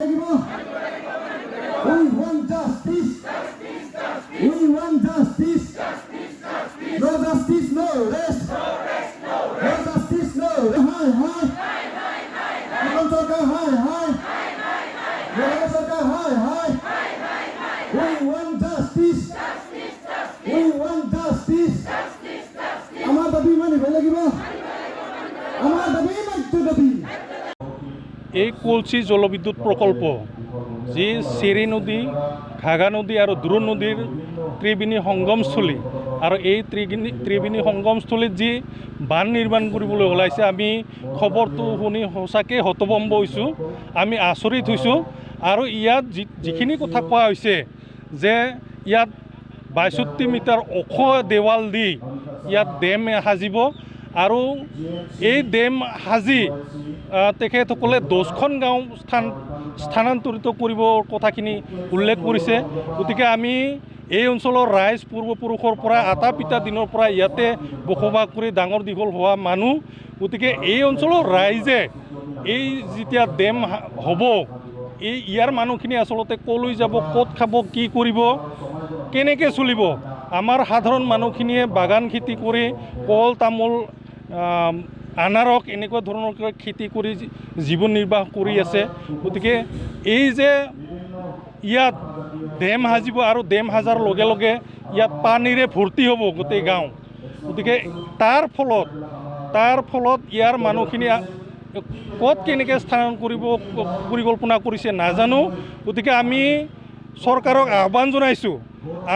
We want justice. We want justice. No justice, no rest. No justice, no. Hi, hi. Hi, Sarkar, hi, hi. Sarkar, hi, hi. We want justice. We want justice. Amar dabi mani bhai lagibo. Amar dabi mattu dabi. এই কলচি জলবিদ্যুৎ প্ৰকল্প যি চেৰি নদী, ঘাঘা নদী আৰু দ্ৰোণ নদীৰ ত্ৰিবেণী সংগমস্থলী আৰু এই ত্ৰিবেণী সংগমস্থলীত যি বান্ধ নিৰ্মাণ কৰিবলৈ ওলাইছে, আমি খবৰটো শুনি সঁচাকৈ হতভম্ব হৈছোঁ, আমি আচৰিত হৈছোঁ। আৰু ইয়াত যিখিনি কথা কোৱা হৈছে যে ইয়াত ৬২ মিটাৰ ওখ দেৱাল দি ইয়াত ডেম সাজিব আৰু এই ডেম সাজি তেখেতসকলে ১০খন গাঁও স্থানান্তৰিত কৰিবৰ কথাখিনি উল্লেখ কৰিছে। গতিকে আমি এই অঞ্চলৰ ৰাইজ পূৰ্বপুৰুষৰ পৰা আটা পিতা দিনৰ পৰা ইয়াতে বসবাস কৰি ডাঙৰ দীঘল হোৱা মানুহ। গতিকে এই অঞ্চলৰ ৰাইজে এই যেতিয়া ডেম হ'ব, ইয়াৰ মানুহখিনি আচলতে ক'লৈ যাব, ক'ত খাব, কি কৰিব, কেনেকৈ চলিব। আমাৰ সাধাৰণ মানুহখিনিয়ে বাগান খেতি কৰি কল তামোল আনাৰস এনেকুৱা ধৰণৰ খেতি কৰি জীৱন নিৰ্বাহ কৰি আছে। গতিকে এই যে ইয়াত ডেম সাজিব আৰু ডেম সাজাৰ লগে লগে ইয়াত পানীৰে ভৰ্তি হ'ব গোটেই গাঁও। গতিকে তাৰ ফলত ইয়াৰ মানুহখিনি ক'ত কেনেকৈ স্থানান্তৰ কৰিব পৰিকল্পনা কৰিছে নাজানো। গতিকে আমি চৰকাৰক আহ্বান জনাইছোঁ,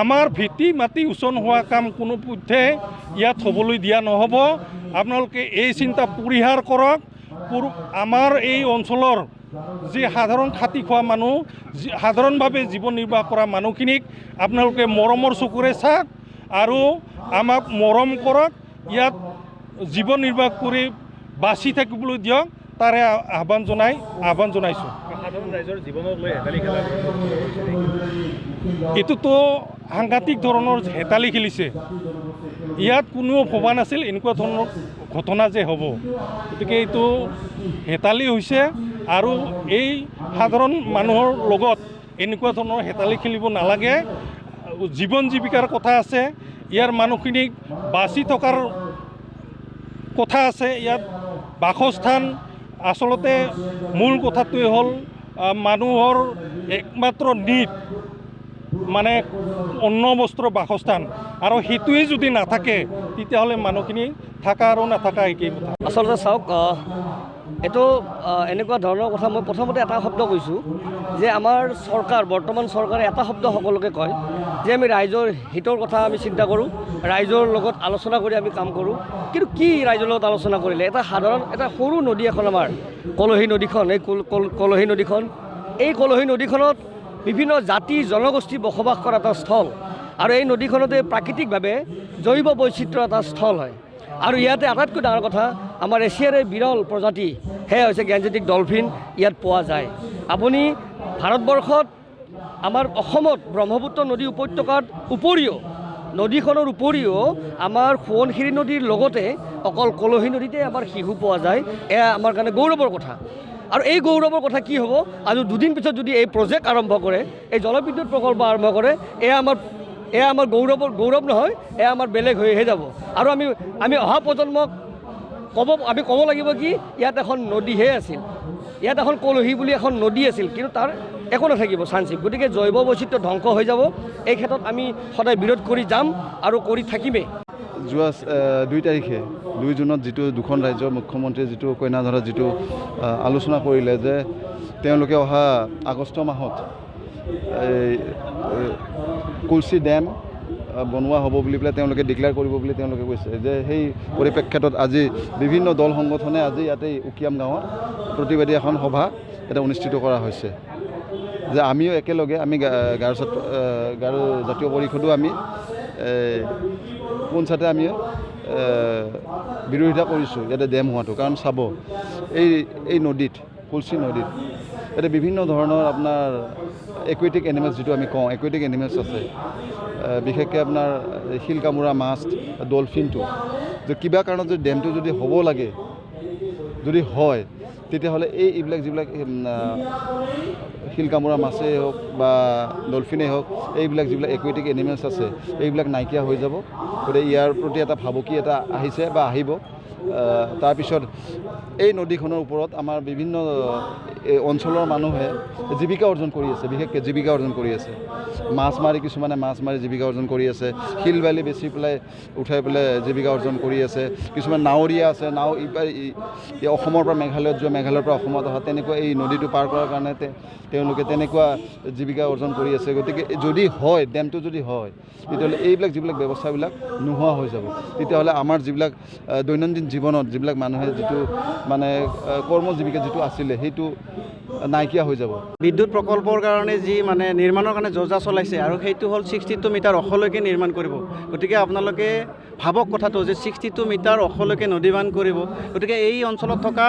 আমাৰ ভিত্তি মাটি উচন হোৱা কাম কোনো পধ্যে ইয়াত হ'বলৈ দিয়া নহ'ব। আপোনালোকে এই চিন্তা পৰিহাৰ কৰক। আমাৰ এই অঞ্চলৰ যি সাধাৰণ খাতি খোৱা মানুহ, সাধাৰণভাৱে জীৱন নিৰ্বাহ কৰা মানুহখিনিক আপোনালোকে মৰমৰ চকুৰে চাওক আৰু আমাক মৰম কৰক। ইয়াত জীৱন নিৰ্বাহ কৰি বাচি থাকিবলৈ দিয়ক, তাৰে আহ্বান জনাইছোঁ। সাধাৰণ ৰাইজৰ জীৱনক লৈ হেতালি খেলা এইটোতো সাংঘাতিক ধৰণৰ হেতালি খেলিছে। ইয়াত কোনেও ভবা নাছিল এনেকুৱা ধৰণৰ ঘটনা যে হ'ব। গতিকে এইটো হেতালি হৈছে আৰু এই সাধাৰণ মানুহৰ লগত এনেকুৱা ধৰণৰ হেতালি খেলিব নালাগে। জীৱন জীৱিকাৰ কথা আছে, ইয়াৰ মানুহখিনিক বাচি থকাৰ কথা আছে, ইয়াত বাসস্থান। আচলতে মূল কথাটোৱে হ'ল মানুহৰ একমাত্ৰ নিড মানে অন্ন বস্ত্ৰ বাসস্থান, আৰু সেইটোৱে যদি নাথাকে তেতিয়াহ'লে মানুহখিনি থাকা আৰু নাথাকা একেই কথা। আচলতে চাওক, এইটো এনেকুৱা ধৰণৰ কথা। মই প্ৰথমতে এটা শব্দ কৈছোঁ যে আমাৰ চৰকাৰ, বৰ্তমান চৰকাৰে এটা শব্দ সকলোকে কয় যে আমি ৰাইজৰ হিতৰ কথা আমি চিন্তা কৰোঁ, ৰাইজৰ লগত আলোচনা কৰি আমি কাম কৰোঁ। কিন্তু কি ৰাইজৰ লগত আলোচনা কৰিলে? এটা সৰু নদী এখন, আমাৰ কলহী নদীখন, এই কলহী নদীখন, এই কলহী নদীখনত বিভিন্ন জাতি জনগোষ্ঠী বসবাস কৰা এটা স্থল, আৰু এই নদীখনতে প্ৰাকৃতিকভাৱে জৈৱ বৈচিত্ৰ্যৰ এটা স্থল হয়। আৰু ইয়াতে আটাইতকৈ ডাঙৰ কথা, আমাৰ এছিয়াৰে বিৰল প্ৰজাতি সেয়া হৈছে গেঞ্জেটিক ডলফিন ইয়াত পোৱা যায়। আপুনি ভাৰতবৰ্ষত, আমাৰ অসমত ব্ৰহ্মপুত্ৰ নদী উপত্যকাৰ উপৰিও, নদীখনৰ উপৰিও আমাৰ সোৱণশিৰি নদীৰ লগতে অকল কলহী নদীতে আমাৰ শিশু পোৱা যায়। এয়া আমাৰ কাৰণে গৌৰৱৰ কথা। আৰু এই গৌৰৱৰ কথা কি হ'ব, আৰু দুদিন পিছত যদি এই প্ৰজেক্ট আৰম্ভ কৰে, এই জলবিদ্যুৎ প্ৰকল্প আৰম্ভ কৰে, এয়া আমাৰ গৌৰৱ নহয়, এয়া আমাৰ বেলেগ হৈহে যাব। আৰু আমি অহা প্ৰজন্মক ক'ব লাগিব কি ইয়াত এখন নদীহে আছিল, ইয়াত এখন কলহী বুলি এখন নদী আছিল, কিন্তু তাৰ একো নাথাকিব চান্সিপ। গতিকে জৈৱ বৈচিত্ৰ্য ধ্বংস হৈ যাব। এই ক্ষেত্ৰত আমি সদায় বিৰোধ কৰি যাম আৰু কৰি থাকিমেই। যোৱা ২ তাৰিখে ২ জুনত যিটো দুখন ৰাজ্যৰ মুখ্যমন্ত্ৰীয়ে যিটো কইনাধৰাত যিটো আলোচনা কৰিলে যে তেওঁলোকে অহা আগষ্ট মাহত এই কলচি ডেম বনোৱা হ'ব বুলি পেলাই তেওঁলোকে ডিক্লেয়াৰ কৰিব বুলি তেওঁলোকে কৈছে। যে সেই পৰিপ্ৰেক্ষিতত আজি বিভিন্ন দল সংগঠনে আজি ইয়াতে উকিয়াম গাঁৱত প্ৰতিবাদী এখন সভা এটা অনুষ্ঠিত কৰা হৈছে। যে আমিও একেলগে, আমি গাৰো জাতীয় পৰিষদো আমি পঞ্চায়তে আমি বিৰোধিতা কৰিছোঁ ইয়াতে ডেম হোৱাটো। কাৰণ চাব, এই নদীত, কলচি নদীত ইয়াতে বিভিন্ন ধৰণৰ আপোনাৰ একুৱেটিক এনিমেলছ, যিটো আমি কওঁ একুৱেটিক এনিমেলছ আছে। বিশেষকৈ আপোনাৰ শিল কামোৰা মাছ, ডলফিনটো, যে কিবা কাৰণত যদি ডেমটো যদি হ'ব লাগে, যদি হয়, তেতিয়াহ'লে এইবিলাক যিবিলাক শিল কামোৰা মাছেই হওক বা ডলফিনেই হওক, এইবিলাক যিবিলাক একুৱেটিক এনিমেলছ আছে এইবিলাক নাইকিয়া হৈ যাব। গতিকে ইয়াৰ প্ৰতি এটা ভাবুকি এটা আহিছে বা আহিব। তাৰপিছত এই নদীখনৰ ওপৰত আমাৰ বিভিন্ন অঞ্চলৰ মানুহে জীৱিকা অৰ্জন কৰি আছে, বিশেষকৈ জীৱিকা অৰ্জন কৰি আছে। মাছ মাৰি কিছুমানে মাছ মাৰি জীৱিকা অৰ্জন কৰি আছে, শিল বালি বেচি পেলাই উঠাই পেলাই জীৱিকা অৰ্জন কৰি আছে। কিছুমান নাৱৰীয়া আছে, নাও অসমৰ পৰা মেঘালয়ত যোৱা, মেঘালয়ৰ পৰা অসমত অহা, তেনেকুৱা এই নদীটো পাৰ কৰাৰ কাৰণে তেওঁলোকে তেনেকুৱা জীৱিকা অৰ্জন কৰি আছে। গতিকে যদি হয়, ডেমটো যদি হয়, তেতিয়াহ'লে এইবিলাক যিবিলাক ব্যৱস্থাবিলাক নোহোৱা হৈ যাব। তেতিয়াহ'লে আমাৰ যিবিলাক দৈনন্দিন জীৱনত যিবিলাক মানুহে যিটো মানে কৰ্ম জীৱিকা যিটো আছিলে সেইটো নাইকিয়া হৈ যাব। বিদ্যুৎ প্ৰকল্পৰ কাৰণে যি মানে নিৰ্মাণৰ কাৰণে যোজা চলাইছে আৰু সেইটো হ'ল 62 মিটাৰ অখলৈকে নিৰ্মাণ কৰিব। গতিকে আপোনালোকে ভাবক কথাটো যে 62 মিটাৰ অখলৈকে নদী বান্ধ কৰিব। গতিকে এই অঞ্চলত থকা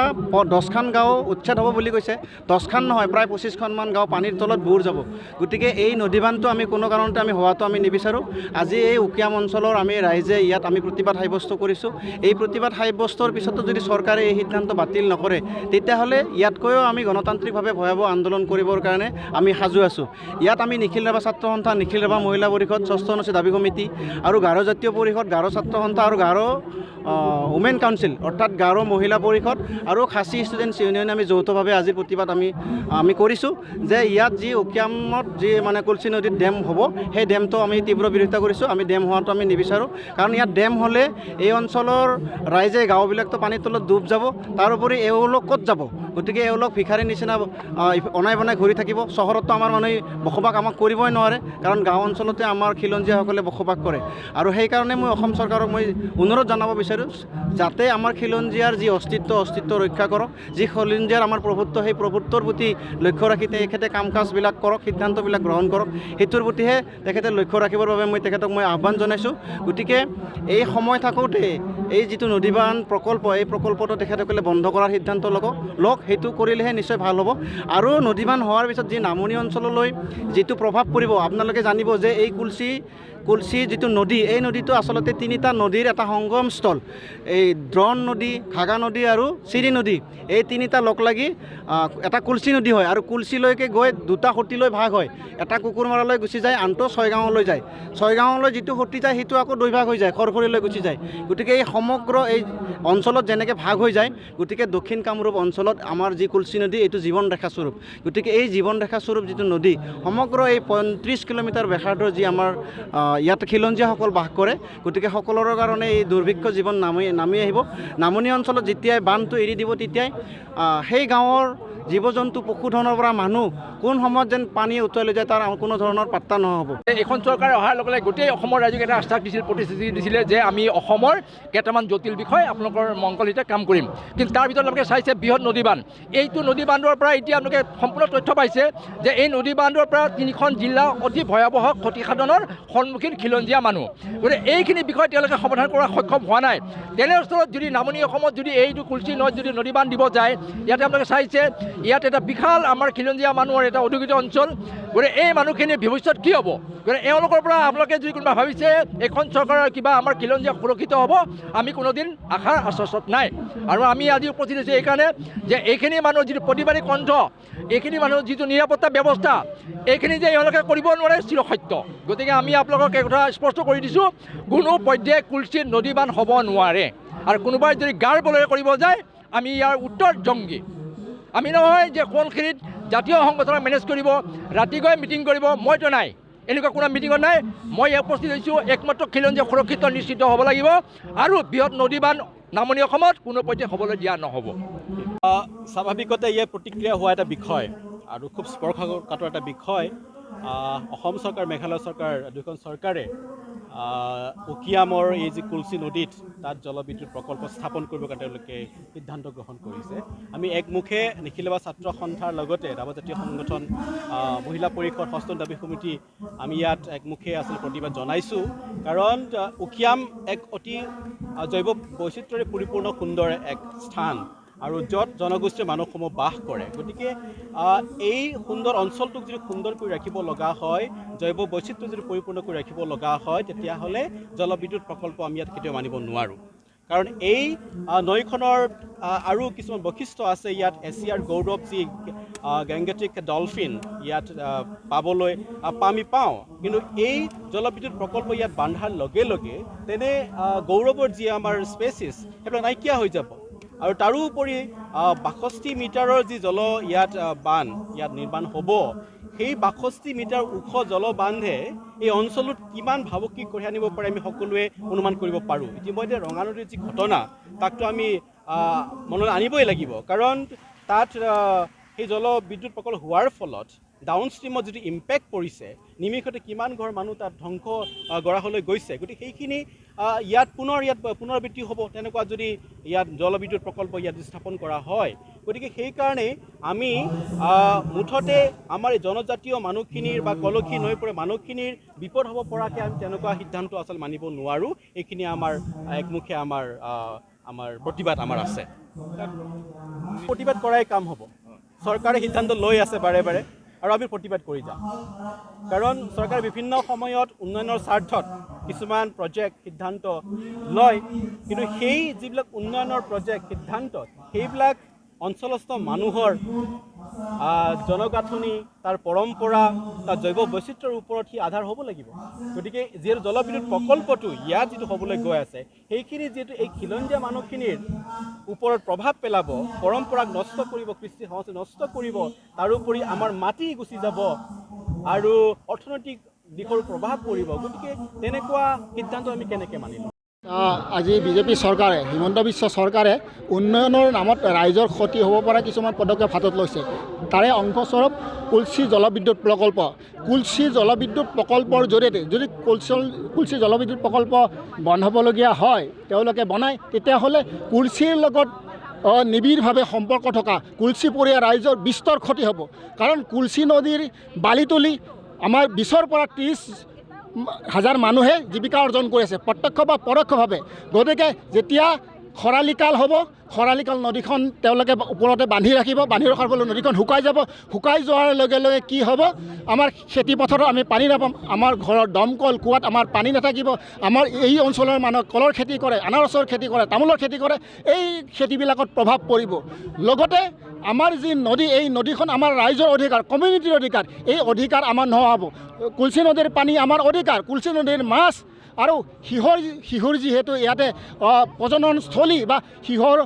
10খন গাঁও উচ্ছেদ হ'ব বুলি কৈছে। 10খন নহয়, প্ৰায় 25খনমান গাঁও পানীৰ তলত বুৰ যাব। গতিকে এই নদী বান্ধটো আমি কোনো কাৰণতে আমি হোৱাটো আমি নিবিচাৰোঁ। আজি এই উকিয়াম অঞ্চলৰ আমি ৰাইজে ইয়াত আমি প্ৰতিবাদ সাব্যস্ত কৰিছোঁ। এই প্ৰতিবাদ সাব্যস্তৰ পিছতো যদি চৰকাৰে এই সিদ্ধান্ত বাতিল নকৰে, তেতিয়াহ'লে ইয়াতকৈও আমি গণতান্ত্ৰিকভাৱে ভয়াৱহ আন্দোলন কৰিবৰ কাৰণে আমি সাজু আছোঁ। ইয়াত আমি নিখিল ৰাভা ছাত্ৰ সন্থা, নিখিল ৰাভা মহিলা পৰিষদ, ষষ্ঠ অনুচ্ছেদ দাবী সমিতি আৰু গাৰো জাতীয় পৰিষদ, গাৰো ছাত্ৰ সন্থা আৰু গাৰো উমেন কাউন্সিল অৰ্থাৎ গাৰো মহিলা পৰিষদ আৰু খাচী ষ্টুডেণ্টছ ইউনিয়নে আমি যৌথভাৱে আজিৰ প্ৰতিবাদ আমি কৰিছোঁ যে ইয়াত যি উকিয়ামত যি মানে কুলচি নদীত ডেম হ'ব, সেই ডেমটো আমি তীব্ৰ বিৰোধিতা কৰিছোঁ। আমি ডেম হোৱাটো আমি নিবিচাৰোঁ, কাৰণ ইয়াত ডেম হ'লে এই অঞ্চলৰ ৰাইজে গাঁওবিলাকতো পানীৰ তলত ডুব যাব। তাৰোপৰি এওঁলোক ক'ত যাব? গতিকে এওঁলোক ভিখাৰীৰ নিচিনা অনাই বনাই ঘূৰি থাকিব। চহৰততো আমাৰ মানুহে বসবাস আমাক কৰিবই নোৱাৰে, কাৰণ গাঁও অঞ্চলতে আমাৰ খিলঞ্জীয়াসকলে বসবাস কৰে। আৰু সেইকাৰণে মই অসম চৰকাৰক মই অনুৰোধ জনাব বিচাৰোঁ যাতে আমাৰ খিলঞ্জীয়াৰ যি অস্তিত্ব ৰক্ষা কৰক। যি খিলঞ্জীয়াৰ আমাৰ প্ৰভুত্ব, সেই প্ৰভুত্বৰ প্ৰতি লক্ষ্য ৰাখি তেখেতে কাম কাজবিলাক কৰক, সিদ্ধান্তবিলাক গ্ৰহণ কৰক। সেইটোৰ প্ৰতিহে তেখেতে লক্ষ্য ৰাখিবৰ বাবে তেখেতক মই আহ্বান জনাইছোঁ। গতিকে এই সময় থাকোঁতে এই যিটো নদীবান্ধ প্ৰকল্প, এই প্ৰকল্পটো তেখেতসকলে বন্ধ কৰাৰ সিদ্ধান্ত লওক। সেইটো কৰিলেহে নিশ্চয় ভাল হ'ব। আৰু নদীবান্ধ হোৱাৰ পিছত যি নামনি অঞ্চললৈ যিটো প্ৰভাৱ পৰিব, আপোনালোকে জানিব যে এই কুলচি যিটো নদী, এই নদীটো আচলতে 3টা নদীৰ এটা সংগমস্থল। এই দ্ৰোণ নদী, ঘাগা নদী আৰু চিৰি নদী, এই 3টা লগ লাগি এটা কুলচি নদী হয়। আৰু কুলচিলৈকে গৈ 2টা সতিলৈ ভাগ হয়। এটা কুকুৰমাৰালৈ গুচি যায়, আনটো ছয়গাঁৱলৈ যায়। ছয়গাঁৱলৈ যিটো সতি যায় সেইটো আকৌ 2 ভাগ হৈ যায়, খৰখৰীলৈ গুচি যায়। গতিকে এই সমগ্ৰ এই অঞ্চলত যেনেকৈ ভাগ হৈ যায়, গতিকে দক্ষিণ কামৰূপ অঞ্চলত আমাৰ যি কুলচি নদী, এইটো জীৱন ৰেখা স্বৰূপ। গতিকে এই জীৱন ৰেখা স্বৰূপ যিটো নদী, সমগ্ৰ এই 35 কিলোমিটাৰ ব্যাসাৰ্ধৰ যি আমাৰ ইয়াত খিলঞ্জীয়াসকল বাস কৰে, গতিকে সকলোৰে কাৰণে এই দুৰ্ভিক্ষ জীৱন নামি আহিব। নামনি অঞ্চলত যেতিয়াই বান্ধটো এৰি দিব, তেতিয়াই সেই গাঁৱৰ জীৱ জন্তু পশুধনৰ পৰা মানুহ কোন সময়ত যেন পানী উটুৱাই লৈ যায় তাৰ কোনো ধৰণৰ পাত্তা নহ'ব। এইখন চৰকাৰে অহাৰ লগে লগে গোটেই অসমৰ ৰাইজক এটা আশ্বাস দিছিল, প্ৰতিশ্ৰুতি দিছিলে যে আমি অসমৰ কেইটামান জটিল বিষয় আপোনালোকৰ মংগলিতে কাম কৰিম। কিন্তু তাৰ ভিতৰত আপোনালোকে চাইছে বৃহৎ নদীবান্ধ। এইটো নদীবান্ধৰ পৰা এতিয়া আপোনালোকে সম্পূৰ্ণ তথ্য পাইছে যে এই নদীবান্ধৰ পৰা 3খন জিলা অতি ভয়াৱহ ক্ষতিসাধনৰ সন্মুখীন খিলঞ্জীয়া মানুহ। গতিকে এইখিনি বিষয় তেওঁলোকে সমাধান কৰাত সক্ষম হোৱা নাই। তেনেস্থলত যদি নামনি অসমত যদি এইটো কুলচি নদীত যদি নদীবান্ধ দিব যায়, ইয়াতে আপোনালোকে চাইছে ইয়াত এটা বিশাল আমাৰ খিলঞ্জীয়া মানুহৰ এটা অধিকৃত অঞ্চল। গতিকে এই মানুহখিনিৰ ভৱিষ্যত কি হ'ব? গতিকে এওঁলোকৰ পৰা আপোনালোকে যদি কোনোবা ভাবিছে এইখন চৰকাৰৰ কিবা আমাৰ খিলঞ্জীয়া সুৰক্ষিত হ'ব, আমি কোনোদিন আশাৰ আশ্বাসত নাই। আৰু আমি আজি উপস্থিত হৈছোঁ এইকাৰণে যে এইখিনি মানুহৰ যিটো প্ৰতিবাদী কণ্ঠ, এইখিনি মানুহৰ যিটো নিৰাপত্তা ব্যৱস্থা, এইখিনি যে এওঁলোকে কৰিব নোৱাৰে চিৰসত্য। গতিকে আমি আপোনালোকক এই কথা স্পষ্ট কৰি দিছোঁ, কোনো পৰ্যায়ে কুলচিত নদীবান্ধ হ'ব নোৱাৰে। আৰু কোনোবাই যদি গাৰ বলেৰে কৰিব যায়, আমি ইয়াৰ উত্তৰ জংগী। আমি নহয় যে কোনখিনিত জাতীয় সংগঠনক মেনেজ কৰিব, ৰাতি গৈ মিটিং কৰিব, মইতো নাই, এনেকুৱা কোনো মিটিঙত নাই। মই উপস্থিত হৈছোঁ একমাত্ৰ খিলঞ্জীয়া সুৰক্ষিত নিশ্চিত হ'ব লাগিব। আৰু বৃহৎ নদীবান্ধ নামনি অসমত কোনো পৰ্যায়ে হ'বলৈ দিয়া নহ'ব। স্বাভাৱিকতে ইয়াৰ প্ৰতিক্ৰিয়া হোৱা এটা বিষয় আৰু খুব স্পৰ্শকাতৰ এটা বিষয়। অসম চৰকাৰ, মেঘালয় চৰকাৰ, দুয়োখন চৰকাৰে উকিয়ামৰ এই যি কুলচি নদীত তাত জলবিদ্যুৎ প্ৰকল্প স্থাপন কৰিবৰ কাৰণে তেওঁলোকে সিদ্ধান্ত গ্ৰহণ কৰিছে। আমি একমুখে নিখিল ৰাভা ছাত্ৰ সন্থাৰ লগতে ৰাভা জাতীয় সংগঠন, মহিলা পৰিষদ, ষষ্ঠ দাবী সমিতি আমি ইয়াত একমুখে আচলতে প্ৰতিবাদ জনাইছোঁ। কাৰণ উকিয়াম এক অতি জৈৱ বৈচিত্ৰ্যৰে পৰিপূৰ্ণ সুন্দৰ এক স্থান আৰু য'ত জনগোষ্ঠীৰ মানুহসমূহ বাস কৰে। গতিকে এই সুন্দৰ অঞ্চলটোক যদি সুন্দৰ কৰি ৰাখিব লগা হয়, জৈৱ বৈচিত্ৰ্য যদি পৰিপূৰ্ণ কৰি ৰাখিব লগা হয়, তেতিয়াহ'লে জলবিদ্যুৎ প্ৰকল্প আমি ইয়াত কেতিয়াও মানিব নোৱাৰোঁ। কাৰণ এই নৈখনৰ আৰু কিছুমান বৈশিষ্ট্য আছে ইয়াত এছিয়াৰ গৌৰৱ যি গেংগেটিক ডলফিন ইয়াত পাবলৈ আমি পাওঁ কিন্তু এই জলবিদ্যুৎ প্ৰকল্প ইয়াত বান্ধাৰ লগে লগে তেনে গৌৰৱৰ যি আমাৰ স্পেচিছ সেইবিলাক নাইকিয়া হৈ যাব আৰু তাৰোপৰি ৬২ মিটাৰৰ যি জল ইয়াত বান্ধ ইয়াত নিৰ্মাণ হ'ব সেই ৬২ মিটাৰ ওখ জলবান্ধে এই অঞ্চলত কিমান ভাবুকি কঢ়িয়াই আনিব পাৰে আমি সকলোৱে অনুমান কৰিব পাৰোঁ ইতিমধ্যে ৰঙা নদীৰ যি ঘটনা তাকতো আমি মনলৈ আনিবই লাগিব কাৰণ তাত সেই জলবিদ্যুৎ প্ৰকল্প হোৱাৰ ফলত ডাউন ষ্ট্ৰীমত যিটো ইম্পেক্ট পৰিছে নিমিষতে কিমান ঘৰ মানুহ তাত ধ্বংস গৰাহলৈ গৈছে গতিকে সেইখিনি ইয়াত পুনৰাবৃত্তি হ'ব তেনেকুৱা যদি ইয়াত জলবিদ্যুৎ প্ৰকল্প ইয়াত স্থাপন কৰা হয় গতিকে সেইকাৰণে আমি মুঠতে আমাৰ এই জনজাতীয় মানুহখিনিৰ বা কলসী নৈ পৰে মানুহখিনিৰ বিপদ হ'ব পৰাকৈ আমি তেনেকুৱা সিদ্ধান্ত আচলতে মানিব নোৱাৰোঁ এইখিনি আমাৰ একমুখে আমাৰ প্ৰতিবাদ আমাৰ আছে প্ৰতিবাদ কৰাই কাম হ'ব চৰকাৰে সিদ্ধান্ত লৈ আছে বাৰে বাৰে আৰু আমি প্ৰতিবাদ কৰি যাম কাৰণ চৰকাৰে বিভিন্ন সময়ত উন্নয়নৰ স্বাৰ্থত কিছুমান প্ৰজেক্ট সিদ্ধান্ত লয় কিন্তু সেই যিবিলাক উন্নয়নৰ প্ৰজেক্ট সিদ্ধান্ত সেইবিলাক অঞ্চলস্থ মানুহৰ জনগাঁথনি তাৰ পৰম্পৰা তাৰ জৈৱ বৈচিত্ৰ্যৰ ওপৰত সি আধাৰ হ'ব লাগিব গতিকে যিহেতু জলবিদ্যুৎ প্ৰকল্পটো ইয়াত যিটো হ'বলৈ গৈ আছে সেইখিনি যিহেতু এই খিলঞ্জীয়া মানুহখিনিৰ ওপৰত প্ৰভাৱ পেলাব পৰম্পৰাক নষ্ট কৰিব কৃষ্টি সংস্কৃতি নষ্ট কৰিব তাৰোপৰি আমাৰ মাটি গুচি যাব আৰু অৰ্থনৈতিক দিশৰ প্ৰভাৱ পৰিব গতিকে তেনেকুৱা সিদ্ধান্ত আমি কেনেকৈ মানিম আজি বিজেপি চৰকাৰে হিমন্ত বিশ্ব চৰকাৰে উন্নয়নৰ নামত ৰাইজৰ ক্ষতি হ'ব পৰা কিছুমান পদক্ষেপ হাতত লৈছে তাৰে অংশস্বৰূপ কুলচি জলবিদ্যুৎ প্ৰকল্প কুলচি জলবিদ্যুৎ প্ৰকল্পৰ জৰিয়তে যদি কুলচি জলবিদ্যুৎ প্ৰকল্প বন্ধ হ'বলগীয়া হয় তেওঁলোকে বনায় তেতিয়াহ'লে কুলচিৰ লগত নিবিড়ভাৱে সম্পৰ্ক থকা কুলচি পৰিয়া ৰাইজৰ বিস্তৰ ক্ষতি হ'ব কাৰণ কুলচি নদীৰ বালিতলি আমাৰ ২০ৰ পৰা ৩০,০০০ মানুহে জীৱিকা অৰ্জন কৰি আছে প্ৰত্যক্ষ বা পৰোক্ষভাৱে গতিকে যেতিয়া খৰালিকাল হ'ব খৰালিকাল নদীখন তেওঁলোকে ওপৰতে বান্ধি ৰাখিব বান্ধি ৰখাৰ ফলত নদীখন শুকাই যাব শুকাই যোৱাৰ লগে লগে কি হ'ব আমাৰ খেতিপথাৰত আমি পানী নাপাম আমাৰ ঘৰৰ দমকল কুঁৱাত আমাৰ পানী নাথাকিব আমাৰ এই অঞ্চলৰ মানুহ কলৰ খেতি কৰে আনাৰসৰ খেতি কৰে তামোলৰ খেতি কৰে এই খেতিবিলাকত প্ৰভাৱ পৰিব লগতে আমাৰ যি নদী এই নদীখন আমাৰ ৰাইজৰ অধিকাৰ কমিউনিটিৰ অধিকাৰ এই অধিকাৰ আমাৰ নহ'ব কুলচি নদীৰ পানী আমাৰ অধিকাৰ কুলচি নদীৰ মাছ আৰু শিশুৰ যিহেতু ইয়াতে প্ৰজননস্থলী বা শিশুৰ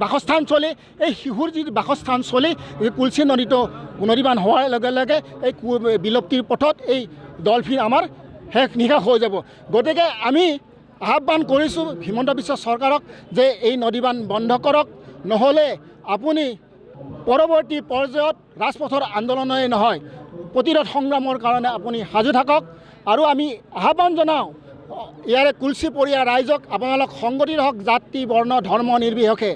বাসস্থানস্থলী এই শিশুৰ যি বাসস্থানস্থলী কুলচি নদীটো পুনৰুজ্জীৱন হোৱাৰ লগে লগে এই বিলুপ্তিৰ পথত এই ডলফিন আমাৰ শেষ নিশাস হৈ যাব গতিকে আমি আহ্বান কৰিছোঁ হিমন্ত বিশ্ব চৰকাৰক যে এই নদীবান বন্ধ কৰক নহ'লে আপুনি পৰৱৰ্তী পৰ্যায়ত ৰাজপথৰ আন্দোলনেই নহয় প্ৰতিৰোধ সংগ্ৰামৰ কাৰণে আপুনি সাজু থাকক আৰু আমি আহ্বান জনাওঁ ইয়াৰে কুলচি পৰিয়া ৰাইজক আপোনালোক সংগঠিত হওক জাতি বৰ্ণ ধৰ্ম নিৰ্বিশেষে